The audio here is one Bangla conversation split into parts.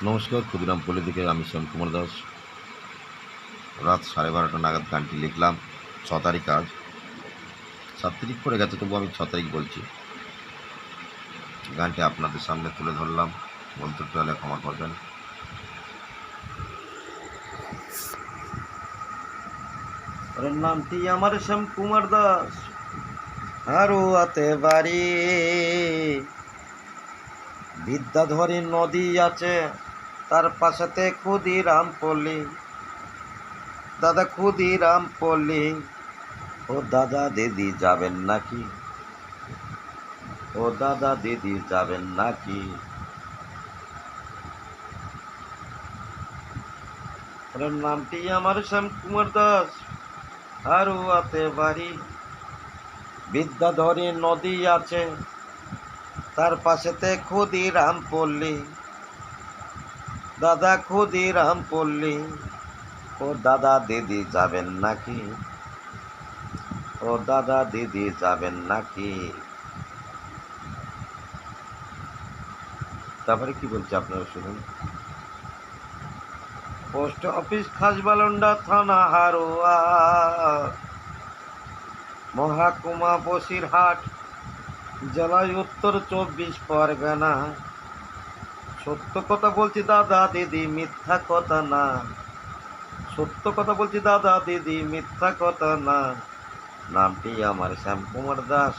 নমস্কার, ক্ষুদিরাম পল্লী থেকে আমি শ্যাম কুমার দাস। রাত 12:30 নাগাদ গানটি লিখলাম। 6 তারিখ আজ। 7 তারিখ পরে গেছে, তবু আমি 6 তারিখ বলছি। গানটি আপনাদের সামনে তুলে ধরলাম। ভুল ত্রুটি হলে ক্ষমা করবেন। নামটি আমার শ্যাম কুমার দাস, হারুয়াতে বাড়ি। বিদ্যাধরী নদী আছে, তার পাশেতে ক্ষুদিরাম পল্লী। দাদা ক্ষুদিরাম পল্লী, ও দাদা দিদি যাবেন নাকি? ও দাদা দিদি যাবেন নাকি? নামটি আমার শ্যাম কুমার দাস, হারুয়াতে বাড়ি। বিদ্যাধরী নদী আছে, তার পাশেতে ক্ষুদিরাম পল্লী। দাদা ক্ষুদিরাম পল্লী, ও দাদা দিদি যাবেন নাকি? ও দাদা দিদি যাবেন নাকি? তারপরে কি বলছে আপনারা শুনুন। পোস্ট অফিস খাসবালন্ডা, থানা হারোয়া, মহাকুমা বসিরহাট, জেলায় উত্তর 24 পরগনা। সত্য কথা বলছি দাদা দিদি, মিথ্যা কথা না। সত্য কথা বলছি দাদা দিদি, মিথ্যা কথা না। নামটি আমার শ্যাম কুমার দাস,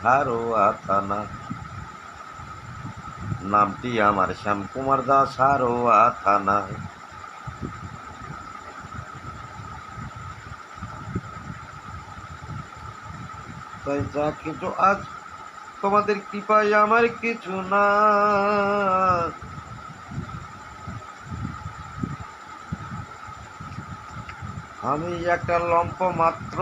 হারোয়া থানা। নামটি আমার শ্যাম কুমার দাস, হারোয়া থানা। তাই যা কিছু আজ তোমাদের কৃপায় আমার কিছু না। আমি একটা লম্প মাত্র,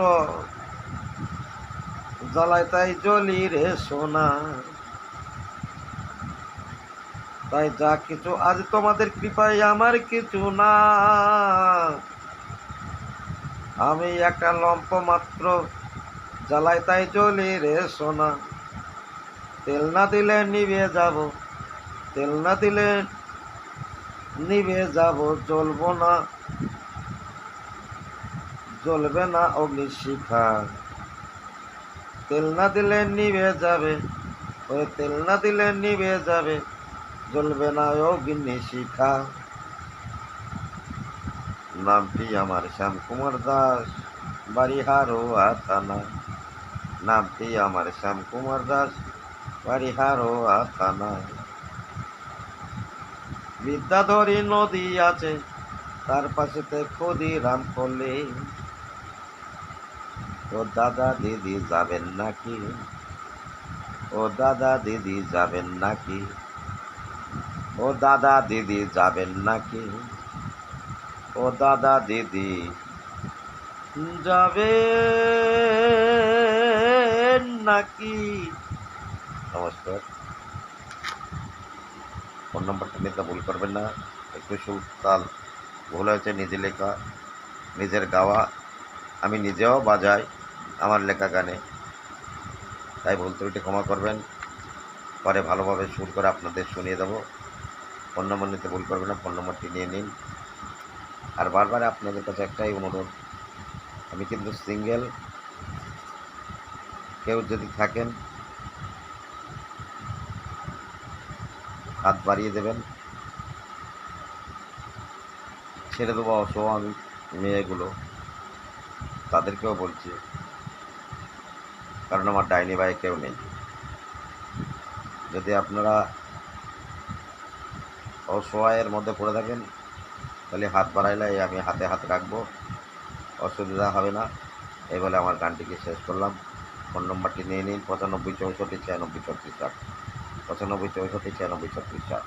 জ্বালায় তাই জ্বলি রে সোনা। তাই যা কিছু আজ তোমাদের কৃপায় আমার কিছু না। আমি একটা লম্প মাত্র, জ্বালায় তাই জ্বলি রে সোনা। তেল না দিলে নিভে যাব, তেল না দিলে নিভে যাব। জ্বলবো না, জ্বলবে না অগ্নিশিখা। তেল না দিলে নিভে যাবে, ওই তেল না দিলে নিভে যাবে। জ্বলবে না অগ্নিশিখা। নামটি আমার শ্যাম কুমার দাস, বাড়ি হারোয়া থানা। নামটি আমার শ্যাম কুমার দাস, বাড়ি হারোয়া থানা। বিদ্যাধরী নদী আছে, তার পাশেতে ক্ষুদিরাম পল্লী। ও দাদা দিদি যাবেন নাকি? ও দাদা দিদি যাবেন নাকি? ও দাদা দিদি যাবেন নাকি? ও দাদা দিদি যাবেন নাকি? নমস্কার। ফোন নম্বরটা নিতে ভুল করবেন না। একটু সুর তাল ভুল হয়েছে, নিজে লেখা, নিজের গাওয়া। আমি নিজেও বাজাই আমার লেখা গানে, তাই ভুল ত্রুটি ক্ষমা করবেন। পরে ভালোভাবে সুর করে আপনাদের শুনিয়ে দেবো। ফোন নম্বর নিতে ভুল করবেন না, ফোন নম্বরটি নিয়ে নিন। আর বারবার আপনাদের কাছে একটাই অনুরোধ, আমি কিন্তু সিঙ্গেল। কেউ যদি থাকেন হাত বাড়িয়ে দেবেন, ছেড়ে দেবো অসহায় মেয়েগুলো, তাদেরকেও বলছি, কারণ আমার ডাইনি ভাই কেউ নেই। যদি আপনারা অসহায়ের মধ্যে পড়ে থাকেন, তাহলে হাত বাড়াইলে আমি হাতে হাত রাখবো, অসুবিধা হবে না। এই বলে আমার গানটিকে শেষ করলাম। ফোন নম্বরটি নিয়ে নিন, 95 64 96 36 7। 95 64 96 36 7।